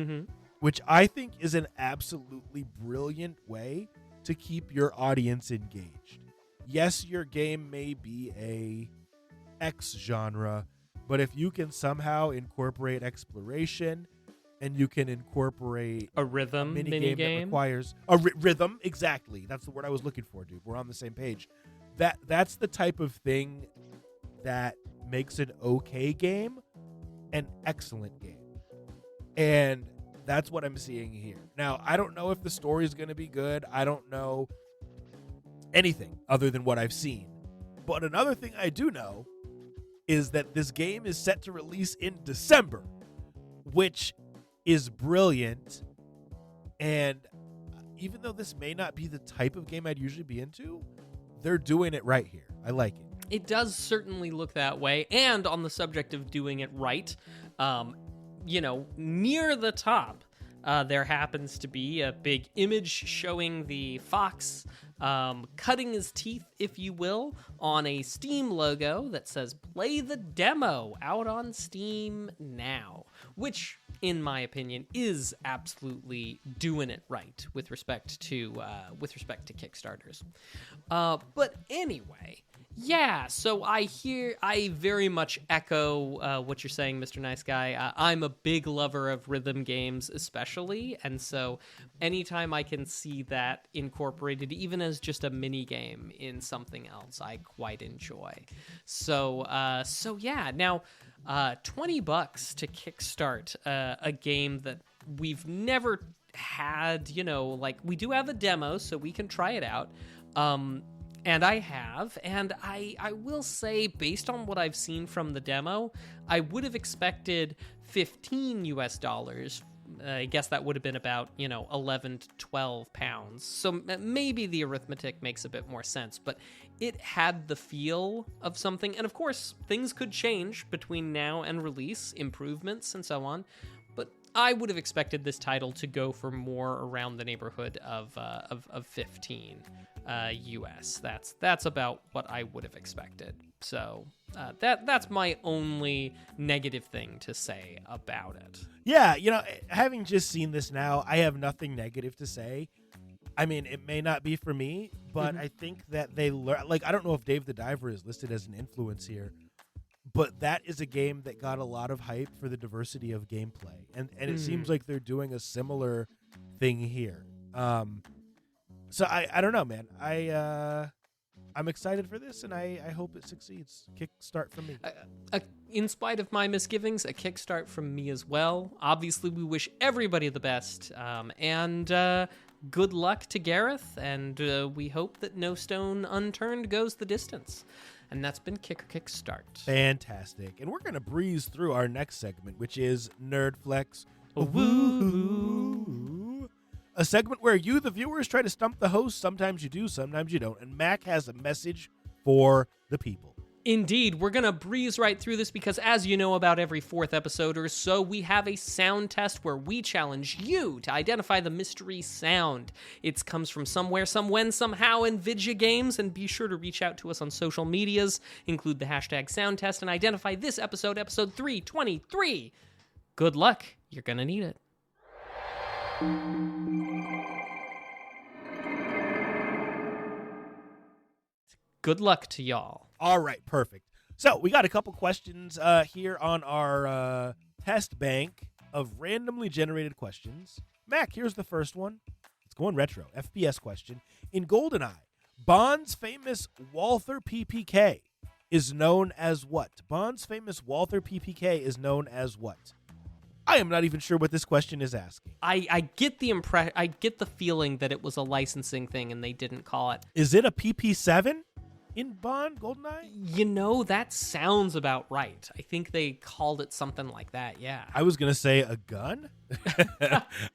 which I think is an absolutely brilliant way to keep your audience engaged. Yes, your game may be a X genre, But if you can somehow incorporate exploration, and you can incorporate A rhythm mini game that requires a rhythm, exactly. That's the word I was looking for, dude. We're on the same page. That's the type of thing that makes an okay game an excellent game. And that's what I'm seeing here. Now, I don't know if the story is going to be good. I don't know anything other than what I've seen. But another thing I do know is that this game is set to release in December, which is brilliant. And even though this may not be the type of game I'd usually be into, they're doing it right here. I like it. It does certainly look that way. And on the subject of doing it right, near the top, there happens to be a big image showing the fox cutting his teeth, if you will, on a Steam logo that says "Play the demo" out on Steam now, which, in my opinion, is absolutely doing it right with respect to Kickstarters. But anyway. Yeah, so I very much echo what you're saying, Mr. Nice Guy. I'm a big lover of rhythm games, especially, and so anytime I can see that incorporated, even as just a mini game in something else, I quite enjoy. So yeah. Now, $20 to kickstart a game that we've never had. We do have a demo, so we can try it out. And I have, and I will say, based on what I've seen from the demo, I would have expected $15. I guess that would have been about, 11 to 12 pounds. So maybe the arithmetic makes a bit more sense, but it had the feel of something. And of course, things could change between now and release, improvements and so on. But I would have expected this title to go for more around the neighborhood of 15 US. That's about what I would have expected. So that's my only negative thing to say about it. Yeah, having just seen this now, I have nothing negative to say. I mean, it may not be for me, but I think that they learn. I don't know if Dave the Diver is listed as an influence here, but that is a game that got a lot of hype for the diversity of gameplay, and it seems like they're doing a similar thing here. So I don't know, man. I'm excited for this, and I hope it succeeds. Kickstart from me. In spite of my misgivings, a kickstart from me as well. Obviously, we wish everybody the best, and good luck to Gareth, and we hope that no stone unturned goes the distance. And that's been Kickstart. Fantastic. And we're going to breeze through our next segment, which is Nerd Flex. Woo! A segment where you, the viewers, try to stump the host. Sometimes you do, sometimes you don't. And Mac has a message for the people. Indeed, we're going to breeze right through this because, as you know, about every fourth episode or so, we have a sound test where we challenge you to identify the mystery sound. It comes from somewhere, somewhen, somehow in Vidya Games, and be sure to reach out to us on social medias, include the hashtag sound test, and identify this episode 323. Good luck. You're going to need it. Good luck to y'all. All right, perfect. So we got a couple questions here on our test bank of randomly generated questions. Mac, here's the first one. It's going retro. FPS question. In GoldenEye, Bond's famous Walther PPK is known as what? Bond's famous Walther PPK is known as what? I am not even sure what this question is asking. I get the I get the feeling that it was a licensing thing and they didn't call it. Is it a PP7? In Bond, GoldenEye? That sounds about right. I think they called it something like that, yeah. I was going to say a gun?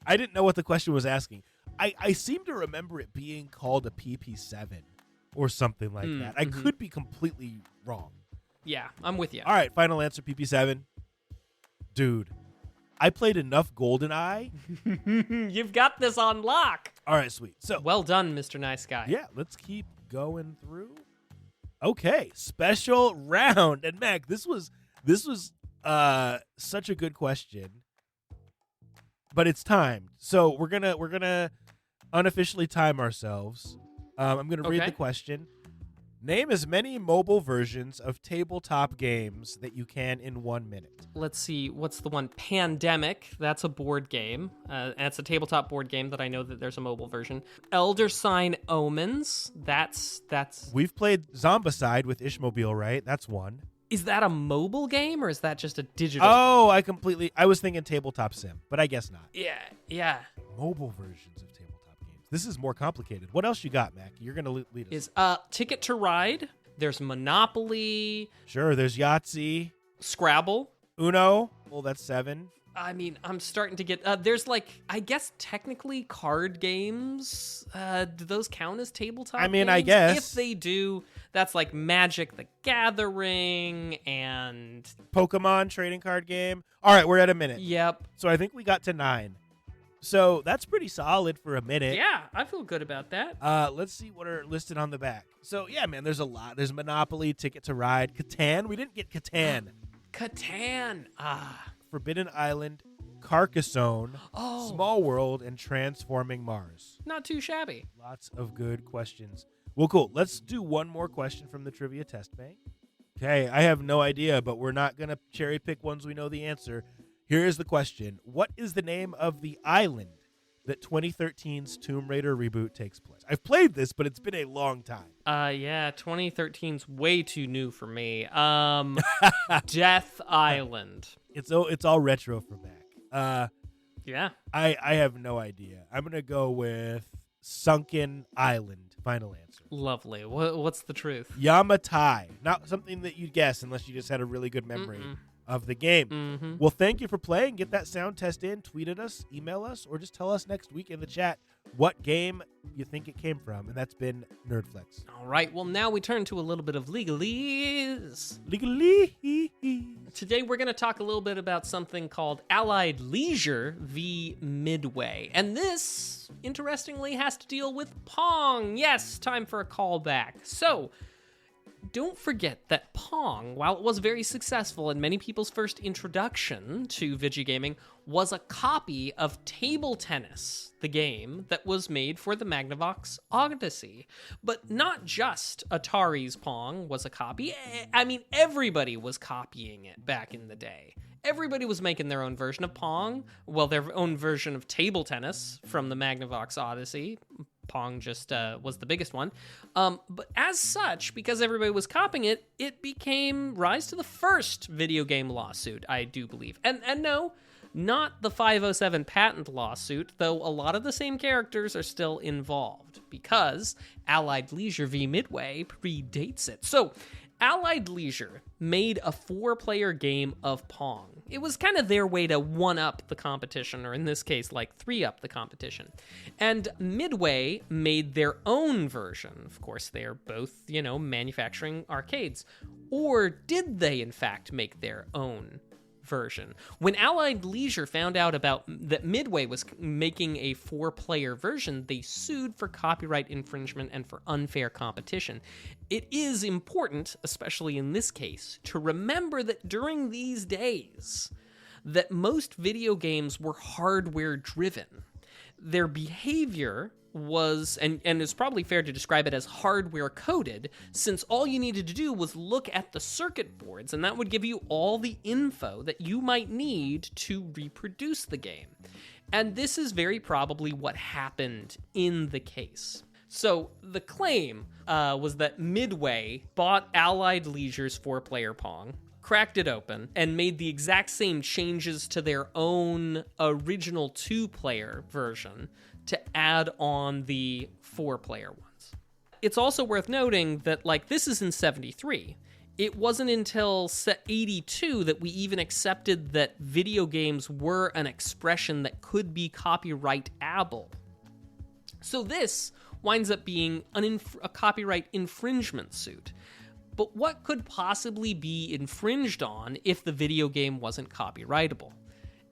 I didn't know what the question was asking. I seem to remember it being called a PP7 or something like that. I could be completely wrong. Yeah, I'm with you. All right, final answer, PP7. Dude, I played enough GoldenEye. You've got this on lock. All right, sweet. So well done, Mr. Nice Guy. Yeah, let's keep going through. Okay, special round. And Mac, this was such a good question. But it's timed. So we're gonna unofficially time ourselves. I'm gonna read the question. Name as many mobile versions of tabletop games that you can in 1 minute. Let's see, what's the one? Pandemic. That's a board game. And it's a tabletop board game that I know that there's a mobile version. Elder Sign Omens. That's. We've played Zombicide with Ishmobile, right? That's one. Is that a mobile game or is that just a digital? Oh, I was thinking tabletop sim, but I guess not. Yeah. Mobile versions of tabletop games. This is more complicated. What else you got, Mac? You're going to lead us. Is Ticket to Ride. There's Monopoly. Sure, there's Yahtzee. Scrabble. Uno. Well, that's 7. I mean, I'm starting to get. There's I guess technically card games. Do those count as tabletop? I mean, games? I guess. If they do, that's like Magic the Gathering and. Pokemon trading card game. All right, we're at a minute. Yep. So I think we got to 9. So that's pretty solid for a minute. Yeah, I feel good about that. Let's see what are listed on the back. So yeah, man, there's a lot. There's Monopoly, Ticket to Ride, Catan. We didn't get Catan. Catan. Forbidden Island, Carcassonne, Oh. Small World, and Transforming Mars. Not too shabby. Lots of good questions. Well, cool. Let's do one more question from the trivia test bank. Okay, I have no idea, but we're not going to cherry pick ones we know the answer. Here is the question. What is the name of the island that 2013's Tomb Raider reboot takes place? I've played this, but it's been a long time. Yeah, 2013's way too new for me. Death Island. It's all retro for Mac. Yeah. I have no idea. I'm going to go with Sunken Island. Final answer. Lovely. What's the truth? Yamatai. Not something that you'd guess unless you just had a really good memory of the game. Mm-hmm. Well, thank you for playing. Get that sound test in. Tweet at us, email us, or just tell us next week in the chat what game you think it came from. And that's been Nerdflex. All right. Well, now we turn to a little bit of legalese. Legalese. Today, we're going to talk a little bit about something called Allied Leisure v. Midway. And this, interestingly, has to deal with Pong. Yes, time for a callback. So, don't forget that Pong, while it was very successful and many people's first introduction to video gaming, was a copy of Table Tennis, the game that was made for the Magnavox Odyssey. But not just Atari's Pong was a copy. I mean, everybody was copying it back in the day. Everybody was making their own version of Pong, well, their own version of Table Tennis from the Magnavox Odyssey. Pong just was the biggest one. But as such, because everybody was copying it, it became rise to the first video game lawsuit, I do believe. And no, not the 507 patent lawsuit, though a lot of the same characters are still involved, because Allied Leisure v. Midway predates it. So, Allied Leisure made a 4-player game of Pong. It was kind of their way to 1-up the competition, or in this case, 3-up the competition. And Midway made their own version. Of course, they are both, manufacturing arcades. Or did they, in fact, make their own version? When Allied Leisure found out about that Midway was making a 4-player version, they sued for copyright infringement and for unfair competition. It is important, especially in this case, to remember that during these days, that most video games were hardware driven. Their behavior was, and it's probably fair to describe it as hardware coded, since all you needed to do was look at the circuit boards, and that would give you all the info that you might need to reproduce the game. And this is very probably what happened in the case. So the claim was that Midway bought Allied Leisure's 4-player Pong, cracked it open, and made the exact same changes to their own original 2-player version to add on the 4-player ones. It's also worth noting that, this is in 73. It wasn't until 82 that we even accepted that video games were an expression that could be copyrightable. So this winds up being a copyright infringement suit. But what could possibly be infringed on if the video game wasn't copyrightable?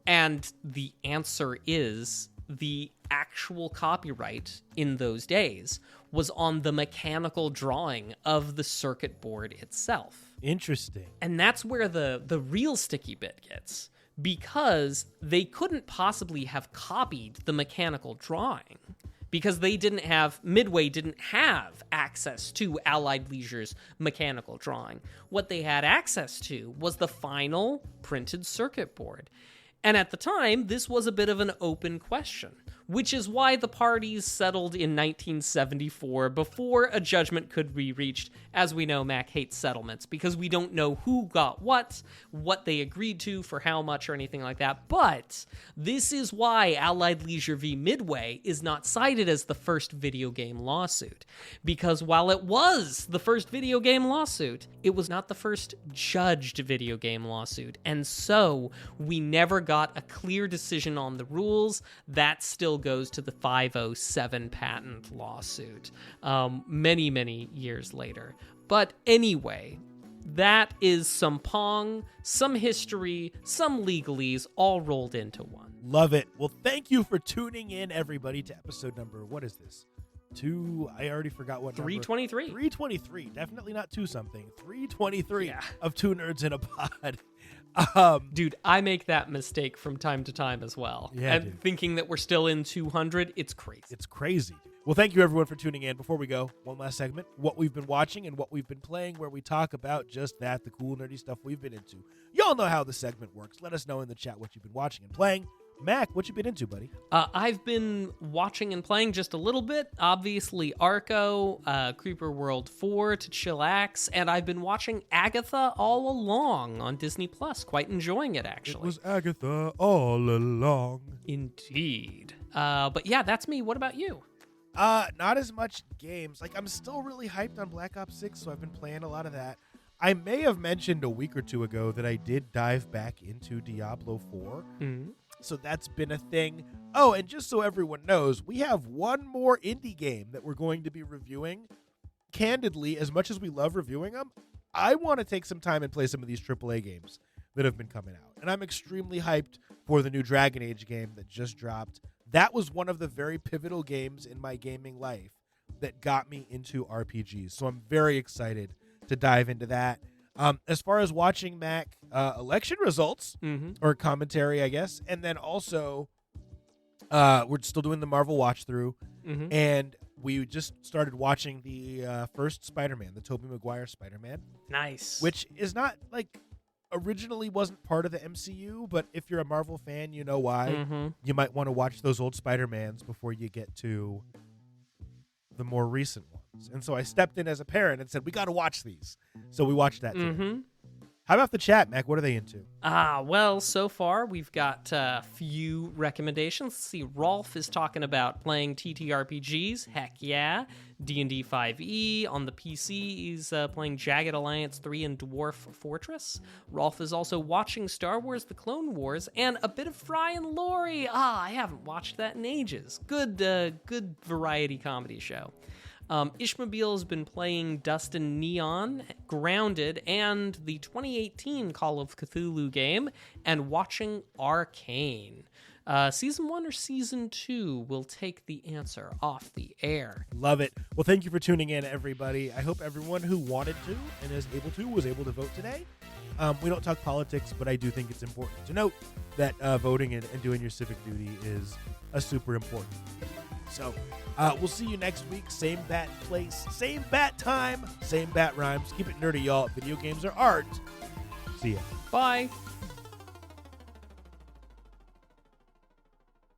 And the answer is the actual copyright in those days was on the mechanical drawing of the circuit board itself. Interesting. And that's where the real sticky bit gets, because they couldn't possibly have copied the mechanical drawing, because Midway didn't have access to Allied Leisure's mechanical drawing. What they had access to was the final printed circuit board. And at the time, this was a bit of an open question, which is why the parties settled in 1974 before a judgment could be reached. As we know, Mac hates settlements because we don't know who got what they agreed to for how much or anything like that. But this is why Allied Leisure v. Midway is not cited as the first video game lawsuit. Because while it was the first video game lawsuit, it was not the first judged video game lawsuit. And so we never got a clear decision on the rules. That still goes to the 507 patent lawsuit many, many years later. But anyway, that is some Pong, some history, some legalese, all rolled into one. Love it. Well, thank you for tuning in, everybody, to episode number, what is this? I already forgot what 323. 323. Definitely not two something. 323 Yeah. of Two Nerds in a Pod. Dude, I make that mistake from time to time as well. Yeah, and dude. thinking that we're still in 200, it's crazy. It's crazy. Well, thank you everyone for tuning in. Before we go, one last segment, what we've been watching and what we've been playing, where we talk about just that, the cool nerdy stuff we've been into. Y'all know how the segment works. Let us know in the chat what you've been watching and playing. Mac, what you been into, buddy? I've been watching and playing just a little bit. Obviously, Arco, Creeper World 4 to chillax, and I've been watching Agatha all along on Disney Plus. Quite enjoying it, actually. It was Agatha all along. Indeed. But yeah, that's me. What about you? Not as much games. Like, I'm still really hyped on Black Ops 6, so I've been playing a lot of that. I may have mentioned a week or two ago that I did dive back into Diablo 4. Mm-hmm. So that's been a thing. Oh, and just so everyone knows, we have one more indie game that we're going to be reviewing. Candidly, as much as we love reviewing them, I want to take some time and play some of these AAA games that have been coming out. And I'm extremely hyped for the new Dragon Age game that just dropped. That was one of the very pivotal games in my gaming life that got me into RPGs. So I'm very excited to dive into that. As far as watching, Mac, election results or commentary, I guess, and then also we're still doing the Marvel watch through, and we just started watching the first Spider-Man, the Tobey Maguire Spider-Man. Nice. Which is not like originally wasn't part of the MCU, but if you're a Marvel fan, you know why. You might want to watch those old Spider-Mans before you get to the more recent ones. And so I stepped in as a parent and said, we got to watch these. So we watched that today. How about the chat, Mac? What are they into? Well, so far we've got a few recommendations. Let's see, Rolf is talking about playing TTRPGs. Heck yeah. D&D 5e. On the PC, he's playing Jagged Alliance 3 and Dwarf Fortress. Rolf is also watching Star Wars The Clone Wars and a bit of Fry and Laurie. I haven't watched that in ages. Good variety comedy show. Ishmobile has been playing Dust and Neon, Grounded, and the 2018 Call of Cthulhu game, and watching Arcane. Season 1 or Season 2 will take the answer off the air. Love it. Well, thank you for tuning in, everybody. I hope everyone who wanted to and is able to was able to vote today. We don't talk politics, but I do think it's important to note that voting and doing your civic duty is a super important thing. So we'll see you next week. Same bat place, same bat time, same bat rhymes. Keep it nerdy, y'all. Video games are art. See ya. Bye.